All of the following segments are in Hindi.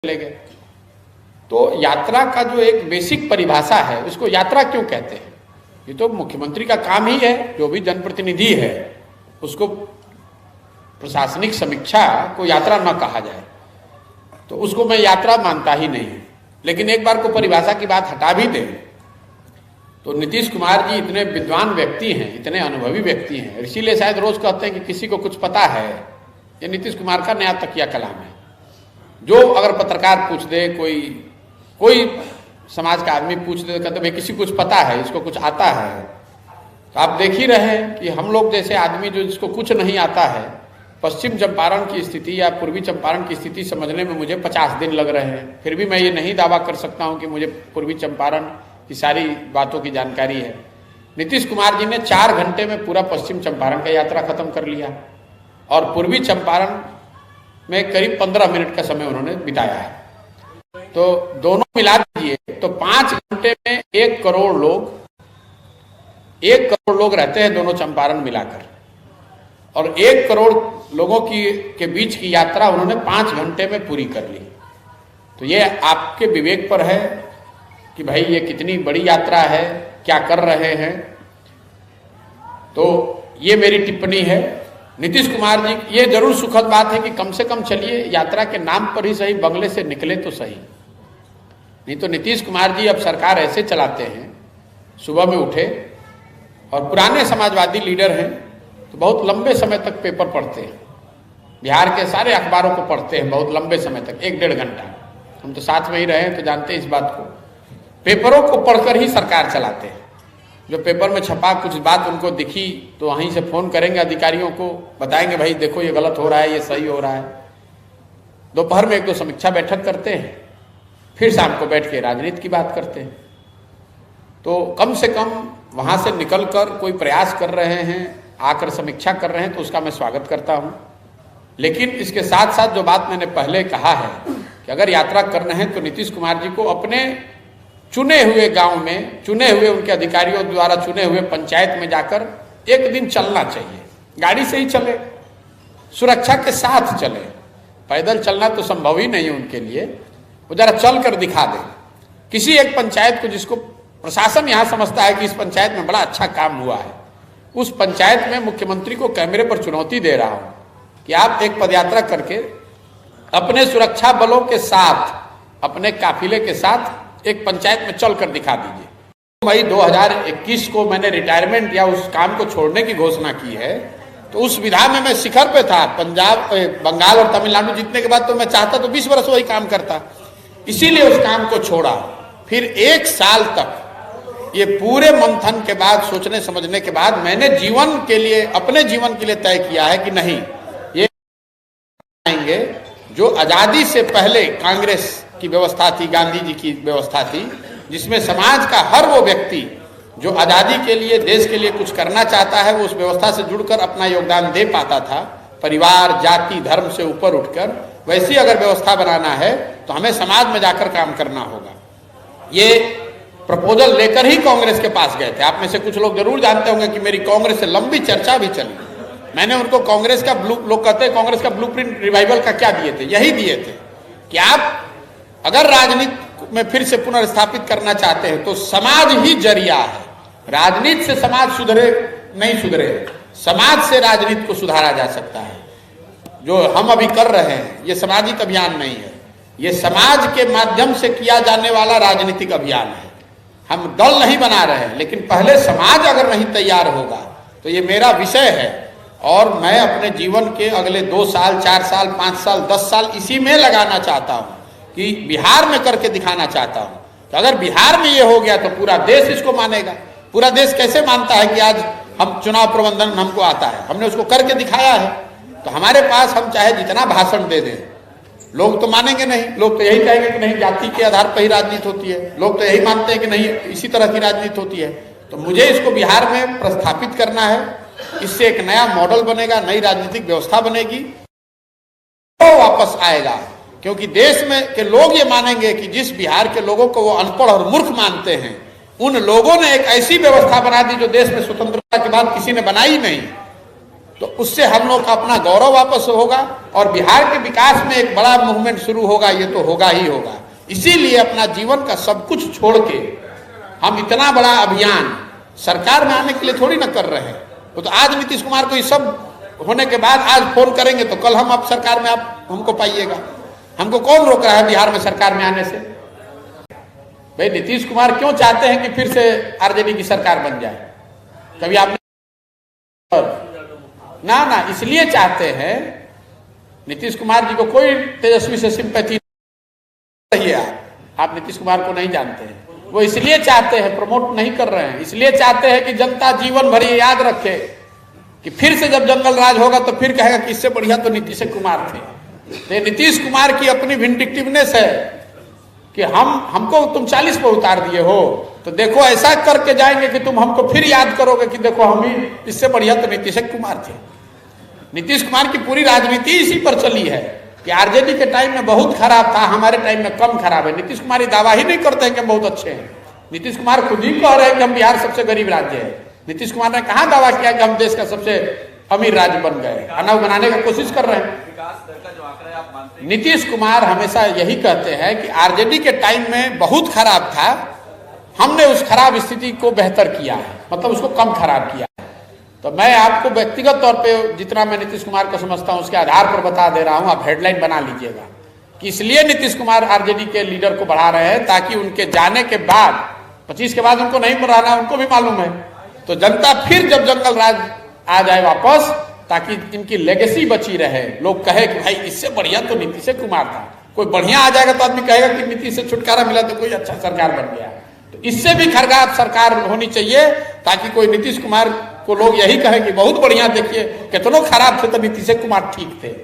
चले गए। तो यात्रा का जो एक बेसिक परिभाषा है उसको यात्रा क्यों कहते हैं? ये तो मुख्यमंत्री का काम ही है, जो भी जनप्रतिनिधि है उसको प्रशासनिक समीक्षा को यात्रा न कहा जाए, तो उसको मैं यात्रा मानता ही नहीं। लेकिन एक बार को परिभाषा की बात हटा भी दें तो नीतीश कुमार जी इतने विद्वान व्यक्ति हैं, इतने अनुभवी व्यक्ति हैं, इसीलिए शायद रोज कहते हैं कि किसी को कुछ पता है। ये नीतीश कुमार का नया तकिया कलाम है। जो अगर पत्रकार पूछ दे, कोई समाज का आदमी पूछ दे, तो कहते भाई किसी को कुछ पता है, इसको कुछ आता है। तो आप देख ही रहे हैं कि हम लोग जैसे आदमी जो जिसको कुछ नहीं आता है, पश्चिम चंपारण की स्थिति या पूर्वी चंपारण की स्थिति समझने में मुझे 50 दिन लग रहे हैं। फिर भी मैं ये नहीं दावा कर सकता हूं कि मुझे पूर्वी चंपारण की सारी बातों की जानकारी है। नीतीश कुमार जी ने 4 घंटे में पूरा पश्चिम चंपारण का यात्रा खत्म कर लिया और पूर्वी चंपारण में करीब 15 मिनट का समय उन्होंने बिताया है। तो दोनों मिला दीजिए तो 5 घंटे में 1 करोड़ लोग रहते हैं दोनों चंपारण मिलाकर, और 1 करोड़ लोगों के बीच की यात्रा उन्होंने 5 घंटे में पूरी कर ली। तो ये आपके विवेक पर है कि भाई ये कितनी बड़ी यात्रा है, क्या कर रहे हैं। तो ये मेरी टिप्पणी है। नीतीश कुमार जी, ये जरूर सुखद बात है कि कम से कम चलिए यात्रा के नाम पर ही सही बंगले से निकले तो सही। नहीं तो नीतीश कुमार जी अब सरकार ऐसे चलाते हैं, सुबह में उठे और पुराने समाजवादी लीडर हैं तो बहुत लंबे समय तक पेपर पढ़ते हैं, बिहार के सारे अखबारों को पढ़ते हैं बहुत लंबे समय तक, 1-1.5 घंटा। हम तो साथ में ही रहे हैं तो जानते हैं इस बात को। पेपरों को पढ़कर ही सरकार चलाते हैं। जो पेपर में छपा कुछ बात उनको दिखी तो वहीं से फोन करेंगे अधिकारियों को, बताएंगे भाई देखो ये गलत हो रहा है, ये सही हो रहा है। दोपहर में 1-2 समीक्षा बैठक करते हैं, फिर शाम को बैठ के राजनीति की बात करते हैं। तो कम से कम वहां से निकलकर कोई प्रयास कर रहे हैं, आकर समीक्षा कर रहे हैं, तो उसका मैं स्वागत करता हूं। लेकिन इसके साथ साथ जो बात मैंने पहले कहा है कि अगर यात्रा करना है तो नीतीश कुमार जी को अपने चुने हुए गांव में, चुने हुए उनके अधिकारियों द्वारा चुने हुए पंचायत में जाकर 1 दिन चलना चाहिए। गाड़ी से ही चले, सुरक्षा के साथ चले। पैदल चलना तो संभव ही नहीं है उनके लिए। वो जरा चल कर दिखा दें किसी एक पंचायत को जिसको प्रशासन यहां समझता है कि इस पंचायत में बड़ा अच्छा काम हुआ है। उस पंचायत में मुख्यमंत्री को कैमरे पर चुनौती दे रहा हूं कि आप एक पदयात्रा करके अपने सुरक्षा बलों के साथ, अपने काफिले के साथ एक पंचायत में चलकर दिखा दीजिए। मई 2021 को मैंने रिटायरमेंट या उस काम को छोड़ने की घोषणा की है, तो उस विधा में मैं शिखर पे था। पंजाब, बंगाल और तमिलनाडु जीतने के बाद तो मैं चाहता तो 20 वर्ष वही काम करता, इसीलिए उस काम को छोड़ा। फिर 1 साल तक ये पूरे मंथन के बाद, सोचने समझने के बाद मैंने जीवन के लिए, अपने जीवन के लिए तय किया है कि नहीं, ये आएंगे जो आजादी से पहले कांग्रेस की व्यवस्था थी, गांधी जी की व्यवस्था थी, जिसमें समाज का हर वो व्यक्ति जो आजादी के लिए, देश के लिए कुछ करना चाहता है, वो उस व्यवस्था से जुड़कर अपना योगदान दे पाता था, परिवार, जाति, धर्म से ऊपर उठकर। वैसी अगर व्यवस्था बनाना है तो हमें समाज में जाकर काम करना होगा। ये प्रपोजल लेकर ही कांग्रेस के पास गए थे। आप में से कुछ लोग जरूर जानते होंगे कि मेरी कांग्रेस से लंबी चर्चा भी चली। मैंने उनको कांग्रेस का लोग कहते हैं कांग्रेस का ब्लूप्रिंट रिवाइवल का क्या दिए थे, यही दिए थे कि आप अगर राजनीति में फिर से पुनर्स्थापित करना चाहते हैं तो समाज ही जरिया है। राजनीति से समाज सुधरे नहीं सुधरे, समाज से राजनीति को सुधारा जा सकता है। जो हम अभी कर रहे हैं ये सामाजिक अभियान नहीं है, ये समाज के माध्यम से किया जाने वाला राजनीतिक अभियान है। हम दल नहीं बना रहे हैं, लेकिन पहले समाज अगर नहीं तैयार होगा तो ये मेरा विषय है। और मैं अपने जीवन के अगले 2 साल, 4 साल, 5 साल, 10 साल इसी में लगाना चाहता हूं कि बिहार में करके दिखाना चाहता हूं। तो अगर बिहार में ये हो गया तो पूरा देश इसको मानेगा। पूरा देश कैसे मानता है कि आज हम चुनाव प्रबंधन हमको आता है, हमने उसको करके दिखाया है। तो हमारे पास हम चाहे जितना भाषण दे दें, लोग तो मानेंगे नहीं। लोग तो यही कहेंगे कि नहीं, जाति के आधार पर ही राजनीति होती है। लोग तो यही मानते हैं कि नहीं, इसी तरह की राजनीति होती है। तो मुझे इसको बिहार में प्रस्थापित करना है। इससे एक नया मॉडल बनेगा, नई राजनीतिक व्यवस्था बनेगी, तो वापस आएगा। क्योंकि देश में के लोग ये मानेंगे कि जिस बिहार के लोगों को वो अनपढ़ और मूर्ख मानते हैं, उन लोगों ने एक ऐसी व्यवस्था बना दी जो देश में स्वतंत्रता के बाद किसी ने बनाई नहीं। तो उससे हम लोग का अपना गौरव वापस होगा और बिहार के विकास में एक बड़ा मूवमेंट शुरू होगा, ये तो होगा ही होगा। इसीलिए अपना जीवन का सब कुछ छोड़ के हम इतना बड़ा अभियान सरकार में आने के लिए थोड़ी ना कर रहे हैं। वो तो आज नीतीश कुमार को ये सब होने के बाद आज फोन करेंगे तो कल हम आप सरकार में आप हमको पाइएगा। हमको कौन रोक रहा है बिहार में सरकार में आने से? भाई नीतीश कुमार क्यों चाहते हैं कि फिर से आरजेडी की सरकार बन जाए? कभी आपने ना इसलिए चाहते हैं, नीतीश कुमार जी को कोई तेजस्वी से सिंपैथी नहीं है। आप नीतीश कुमार को नहीं जानते हैं। वो इसलिए चाहते हैं, प्रमोट नहीं कर रहे हैं, इसलिए चाहते हैं कि जनता जीवन भर याद रखे कि फिर से जब जंगल राज होगा तो फिर कहेगा कि इससे बढ़िया तो नीतीश कुमार थे। तो नीतीश कुमार की अपनी विंडिक्टिवनेस है कि हमको तुम 40 पर उतार दिए हो, तो देखो ऐसा करके जाएंगे कि तुम हमको फिर याद करोगे कि देखो हम ही इससे बढ़िया तो नीतीश कुमार थे। नीतीश कुमार की पूरी राजनीति इसी पर चली है कि आरजेडी के टाइम में बहुत खराब था, हमारे टाइम में कम खराब है। नीतीश कुमार दावा ही नहीं करते हैं कि हम बहुत अच्छे हैं। नीतीश कुमार खुद ही कह रहे हैं कि हम बिहार सबसे गरीब राज्य है। नीतीश कुमार ने कहाँ दावा किया कि हम देश का सबसे अमीर राज्य बन गए? अनव बनाने की कोशिश कर रहे हैं। नीतीश कुमार हमेशा यही कहते हैं कि आरजेडी के टाइम में बहुत खराब था, हमने उस खराब स्थिति को बेहतर किया है, मतलब उसको कम खराब किया है। तो मैं आपको व्यक्तिगत तौर पे जितना मैं नीतीश कुमार को समझता हूं उसके आधार पर बता दे रहा हूं। आप हेडलाइन बना लीजिएगा कि इसलिए नीतीश कुमार आरजेडी के लीडर को बढ़ा रहे हैं ताकि उनके जाने के बाद 25 के बाद उनको नहीं रहना, उनको भी मालूम है, तो जनता फिर जब जंगल राज आ जाए वापस, ताकि इनकी लेगेसी बची रहे। लोग कहे कि भाई इससे बढ़िया तो नीतीश कुमार था। कोई बढ़िया आ जाएगा तो आदमी कहेगा कि नीतीश से छुटकारा मिला तो कोई अच्छा सरकार बन गया। तो इससे भी खरगाप सरकार होनी चाहिए ताकि कोई नीतीश कुमार को लोग यही कहे कि बहुत बढ़िया, देखिए कितनों खराब थे तो नीतीश कुमार ठीक थे।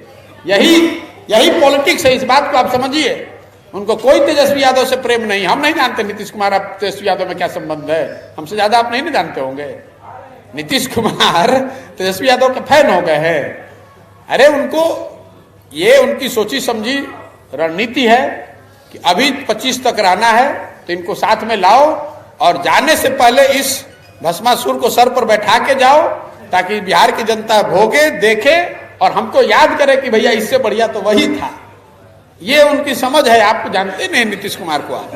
यही पॉलिटिक्स है, इस बात को आप समझिए। उनको कोई तेजस्वी यादव से प्रेम नहीं। हम नहीं जानते नीतीश कुमार आप तेजस्वी यादव में क्या संबंध है, हमसे ज्यादा आप नहीं जानते होंगे। नीतीश कुमार तेजस्वी यादव के फैन हो गए हैं। अरे उनको ये उनकी सोची समझी रणनीति है कि अभी 25 तक रहना है तो इनको साथ में लाओ और जाने से पहले इस भस्मासुर को सर पर बैठा के जाओ ताकि बिहार की जनता भोगे, देखे और हमको याद करे कि भैया इससे बढ़िया तो वही था। ये उनकी समझ है। आपको जानते नहीं नीतीश कुमार को आप।